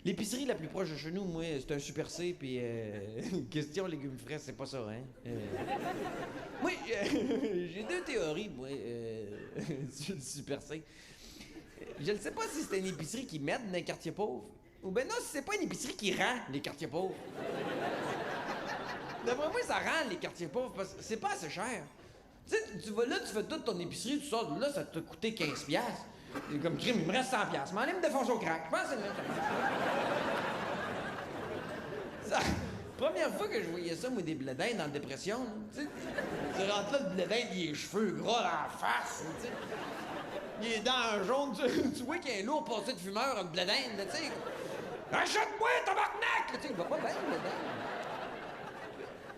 L'épicerie la plus proche de chez nous, moi, c'est un Super C, puis question légumes frais, c'est pas ça, hein? Moi, j'ai deux théories, moi, sur le Super C. Je ne sais pas si c'est une épicerie qui m'aide dans les quartiers pauvres, ou ben non, si c'est pas une épicerie qui rend les quartiers pauvres. D'après moi, ça rend les quartiers pauvres, parce que c'est pas assez cher. Tu sais, tu vas là, tu fais toute ton épicerie, tu sors de là, ça t'a coûté 15$. Et comme crime, il me reste 100$. Mais allez me défoncer au crack. Je pense que c'est le même. Ça, première fois que je voyais ça, moi, des bledins dans la dépression, là, tu sais, tu rentres là, le bledin, il a les cheveux gras dans la face, tu sais. Il est dents jaunes, tu vois qu'il y a un lourd passé de fumeur, le bledin, là, tu sais. Achète-moi, tabarnak! Tu sais, il va pas bien, le bledin.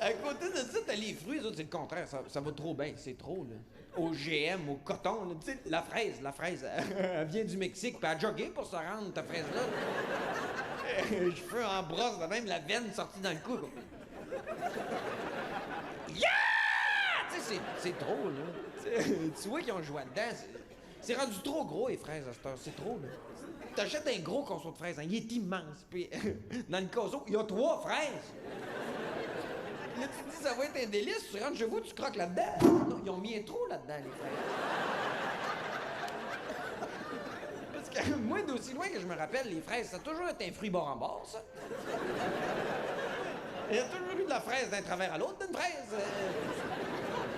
À côté de ça, t'as les fruits, c'est le contraire, ça va trop bien, c'est trop, là. Au GM, au coton, là, tu sais, la fraise, elle vient du Mexique, puis elle a jogué pour se rendre, ta fraise-là. Cheveux en brosse, de même la veine sortie dans le cou, quoi. Yeah! Tu sais, c'est trop, là. Tu vois qu'ils ont joué dedans, c'est rendu trop gros, les fraises, à cette heure, c'est trop, là. T'achètes un gros conso de fraises, hein, il est immense, puis dans le conso, il y a 3 fraises. Là, tu te dis, ça va être un délice, tu rentres chez vous, tu croques là-dedans. Non, ils ont mis un trou là-dedans, les fraises. Parce que moi, d'aussi loin que je me rappelle, les fraises, ça a toujours été un fruit bord en bord, ça. Il y a toujours eu de la fraise d'un travers à l'autre d'une fraise.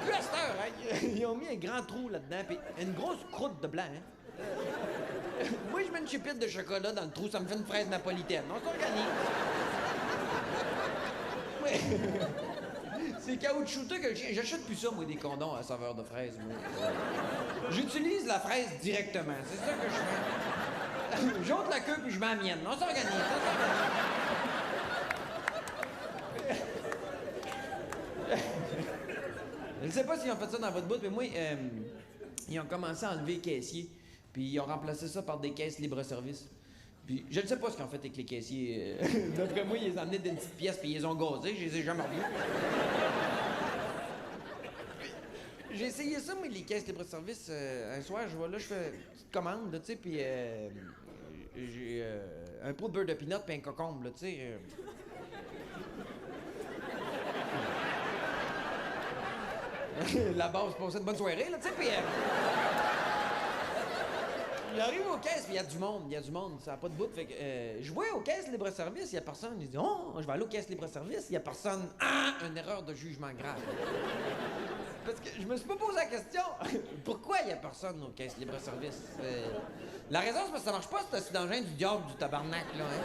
Plus à cette heure, hein, ils ont mis un grand trou là-dedans, puis une grosse croûte de blanc, hein. Moi, je mets une chipette de chocolat dans le trou, ça me fait une fraise napolitaine. On s'organise. C'est caoutchouteux que le chien. J'achète plus ça, moi, des condoms à saveur de fraise, moi. J'utilise la fraise directement. C'est ça que je fais. J'ôte la queue puis je mets la mienne. On s'organise. Je ne sais pas s'ils ont fait ça dans votre bout, mais moi, ils ont commencé à enlever les caissiers. Puis ils ont remplacé ça par des caisses libre-service. Puis je ne sais pas ce qu'ils ont fait avec les caissiers. D'après moi, ils les ont emmenés d'une petite pièce puis ils les ont gazés. Je les ai jamais revus. J'ai essayé ça, mais les caisses libre-service. Un soir, je vais là, je fais une petite commande, là, tu sais, puis j'ai un pot de beurre de pinot puis un cocombe, là, tu sais. La base pour passer une bonne soirée, là, tu sais, puis... J'arrive aux caisses, puis il y a du monde, ça n'a pas de bout. Fait que je vois aux caisses libre-service, il y a personne. Il dit, oh, je vais aller aux caisses libre-service, il y a personne. Ah, une erreur de jugement grave. Parce que je me suis pas posé la question, pourquoi il y a personne aux caisses libre-service? La raison, c'est parce que ça marche pas, c'est assis dans le du diable du tabarnak, là, hein.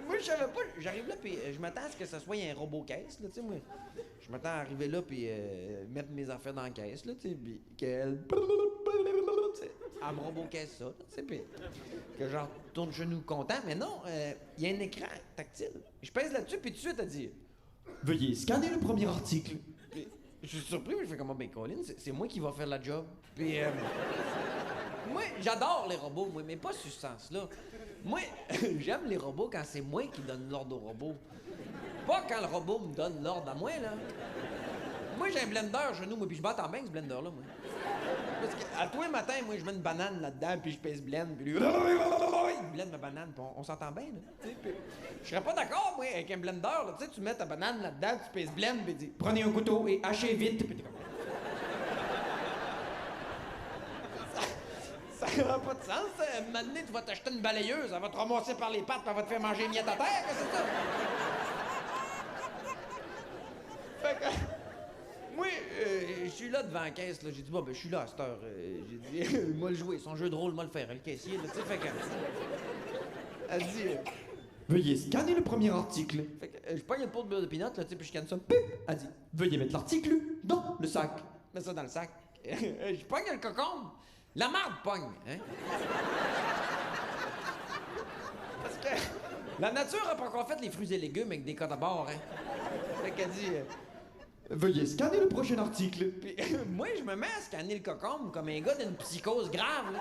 Moi, je savais pas, j'arrive là, puis je m'attends à ce que ça soit un robot caisse, là, tu sais, moi. Je m'attends à arriver là, puis mettre mes affaires dans la caisse, là, tu sais, puis qu'elle... Elle me robot caisse ça, tu sais, puis que genre tourne chez nous content, mais non, il y a un écran tactile. Je pèse là-dessus, puis tout de suite, elle dit... Veuillez scanner le premier article. Puis, je suis surpris, mais je fais comme, ben Colin, c'est moi qui va faire la job. Puis, moi, j'adore les robots, moi, mais pas sur ce sens-là. Moi, j'aime les robots quand c'est moi qui donne l'ordre au robot. Pas quand le robot me donne l'ordre à moi, là. Moi, j'ai un blender chez nous, moi, puis je batte en bain ce blender-là, moi. Parce qu'à tous les matins, moi, je mets une banane là-dedans, puis je pèse blend, puis lui... Il blende ma banane, puis on s'entend bien, là. Puis, je serais pas d'accord, moi, avec un blender, là. Tu sais, tu mets ta banane là-dedans, tu pèses blend, puis tu dis, prenez un couteau et hachez vite, puis t'es comme... Ça n'a pas de sens. Maintenant, tu vas t'acheter une balayeuse, elle va te ramasser par les pattes, puis elle va te faire manger les miettes à terre. Qu'est-ce que c'est ça? Fait que... Moi, je suis là devant la caisse, là. J'ai dit, bon, ben, je suis là à cette heure. J'ai dit, moi le jouer, son jeu de rôle, moi le faire, le caissier, là, tu sais, fait que... Elle dit... Veuillez scanner le premier article. Fait que je pogne le pot de beurre de pinot, là, tu sais, puis je scanne ça, pip! Elle dit, Veuillez mettre l'article dans le sac. mets ça dans le sac. Je pogne le cocombe. La marde pogne, hein? Parce que la nature a pas encore fait les fruits et légumes avec des codes à bord, hein? Fait qu'elle dit... Veuillez scanner le prochain article. Puis, moi, je me mets à scanner le cocombe comme un gars d'une psychose grave, là.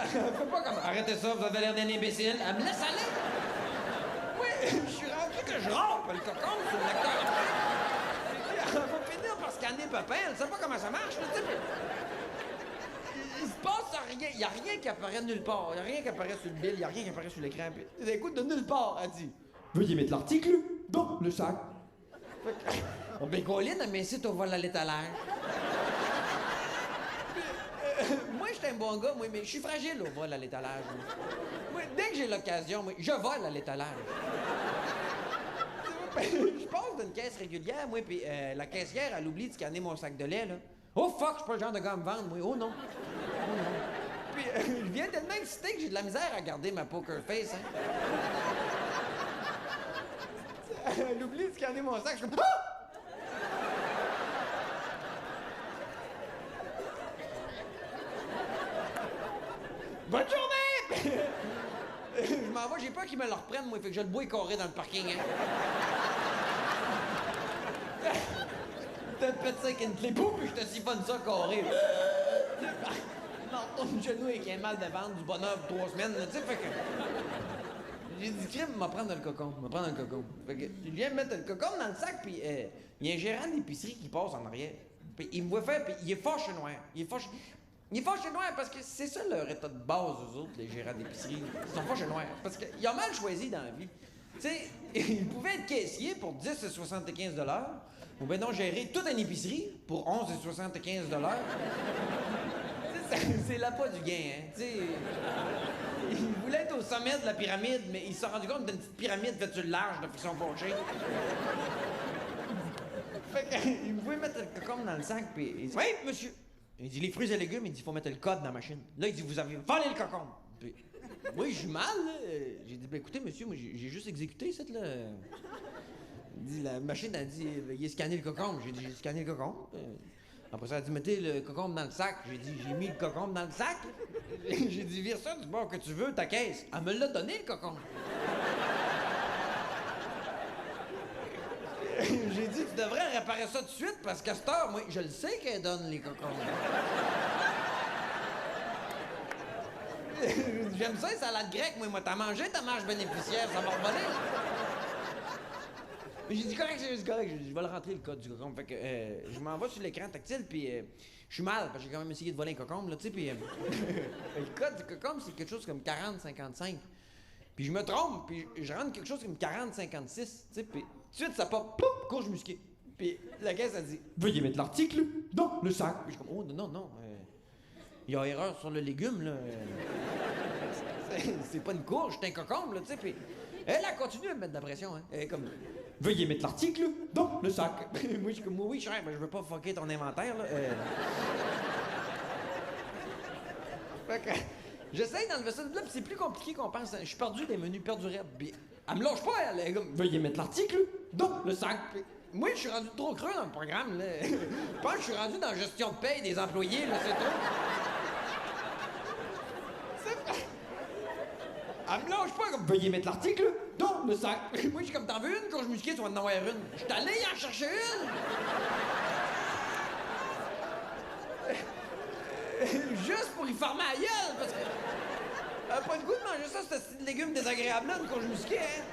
fait pas comme... Arrêtez ça, vous avez l'air d'un imbécile. Elle me laisse aller. Oui, je suis rendu que je rampe le cocon sur le lecteur. Elle va finir par scanner papa. Elle sait pas comment ça marche, là, tu sais. Il se passe rien. Il y a rien qui apparaît nulle part. Il y a rien qui apparaît sur le bill. Il y a rien qui apparaît sur l'écran. Puis, écoute, de nulle part, elle dit. Veuillez mettre l'article dans le sac. On bégoline, mais ici, tu vois à l'étalage. Moi, je suis un bon gars, moi, mais je suis fragile au vol à l'étalage. Moi, dès que j'ai l'occasion, moi, je vole à l'étalage. Je passe d'une caisse régulière, moi, puis la caissière, elle oublie de scanner mon sac de lait, là. Oh fuck, je suis pas le genre de gars à me vendre, moi. Oh non. Oh non. Puis je viens tellement excité que j'ai de la misère à garder ma poker face, hein. Elle oublie de scanner mon sac, je suis comme... Ah! Bonne journée! Je m'en vais, j'ai peur qu'ils me le reprennent, moi, fait que je le bois carré dans le parking, hein. T'as fait ça avec une clé, pouf, puis je te siphonne ça carré. Non, ton genou avec un mal de ventre, du bonheur pour 3 semaines, tu sais, fait que... J'ai dit, crime, m'a prendre le cocon, Fait que, je viens mettre le cocon dans le sac, puis il y a un gérant d'épicerie qui passe en arrière. Puis il me voit faire, puis il est fâché noir. Il est fâché noir parce que c'est ça leur état de base, eux autres, les gérants d'épicerie. Ils sont fâchés noirs. Parce qu'ils ont mal choisi dans la vie. Tu sais, ils pouvaient être caissiers pour 10 et 75 $, ou bien non gérer toute une épicerie pour 11 et 75 $. C'est l'appât du gain, hein. Tu sais, ils voulaient être au sommet de la pyramide, mais ils se sont rendus compte d'une petite pyramide faite sur le large de façon fâchée. Fait qu'ils pouvaient mettre le cocon dans le sac, puis il dit, oui, monsieur. Il dit, les fruits et légumes, il dit, il faut mettre le code dans la machine. Là, il dit, vous avez volé le cocon. Puis, oui, j'ai mal, là. J'ai dit, ben écoutez, monsieur, moi, j'ai juste exécuté cette, là. Il dit, la machine a dit, veuillez scanner le cocon. J'ai dit, j'ai scanné le cocon. Après ça, elle a dit, mettez le cocon dans le sac. J'ai dit, j'ai mis le cocon dans le sac. J'ai dit, vire ça du bord que tu veux, ta caisse. Elle me l'a donné, le cocon. J'ai dit, tu devrais réparer ça tout de suite parce qu'à cette heure, moi, je le sais qu'elle donne les cocons. J'aime ça, les salades grecques, moi. T'as mangé ta marge bénéficiaire, ça va revoler. J'ai dit, correct, je vais le rentrer, le code du cocon. Fait que je m'en vais sur l'écran tactile, puis je suis mal, parce que j'ai quand même essayé de voler un cocon, là, tu sais, puis le code du cocon, c'est quelque chose comme 40-55. Puis je me trompe, puis je rentre quelque chose comme 40-56, tu sais, puis tout de suite, ça pop, pouf, courge musquée. Puis la caisse, elle dit, Veuillez mettre l'article dans le sac. puis je suis comme, oh, non, il y a erreur sur le légume, là. C'est pas une courge, c'est un cocon, là, tu sais, puis elle a continué à me mettre de la pression, hein. Elle est comme... Veuillez mettre l'article dans le sac. Moi, je suis comme, oui, cher, mais je veux pas fucker ton inventaire, là. Fait que, j'essaye d'enlever ça de là, puis c'est plus compliqué qu'on pense. Je suis perdu des menus perdurables. Puis elle me lâche pas, elle est comme... Veuillez mettre l'article dans le sac. Puis, moi, je suis rendu trop creux dans le programme, là. Je pense que je suis rendu dans la gestion de paye des employés, là, c'est tout. Elle me lâche pas, comme... Veuillez mettre l'article dans le sac. Moi, je suis comme, t'en veux une courge musquée, tu vas en avoir une. Je suis allé y en chercher une. Juste pour y former la gueule, parce que... Elle a pas le goût de manger ça, ce style de légumes désagréable-là, une courge musquée, hein.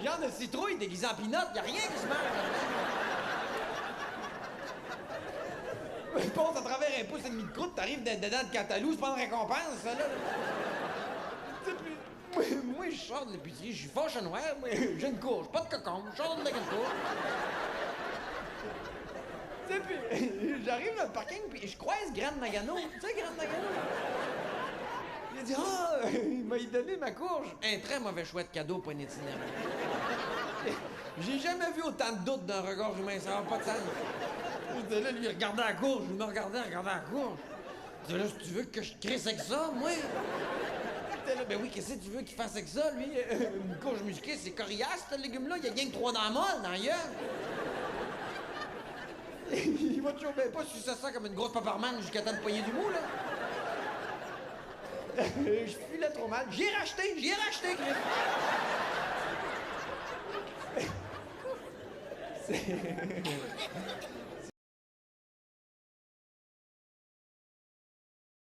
Genre de citrouille déguisée en pinot, y a rien qui se mange. Je passe à travers un pouce et demi de croûte, t'arrives dedans de Cantalou, c'est pas une récompense, ça, là. Moi, je sors de l'épicerie, je suis fâche noir, moi, j'ai une courge, pas de cocon, je sors de la courge. Tu sais, puis j'arrive dans le parking, puis je croise Grande Nagano. Tu sais, Grande Nagano? Il a dit, il m'a donné ma courge. Un très mauvais chouette cadeau pour un itinérant. J'ai jamais vu autant de doutes d'un regard humain, ça va pas de sens. J'étais là, lui, il regardait la courge, je me regardais, la courge. J'étais là, si tu veux que je crisse avec ça, moi? Là, ben oui, qu'est-ce que tu veux qu'il fasse avec ça, lui? Une courge musquée, c'est coriace, ce légume-là. Il y a rien que 3 dans la molle, dans la gueule. Il va toujours bien pas sucer ça comme une grosse paparmane jusqu'à temps de poignée du mou, là. Je filais trop mal. J'ai racheté, Chris.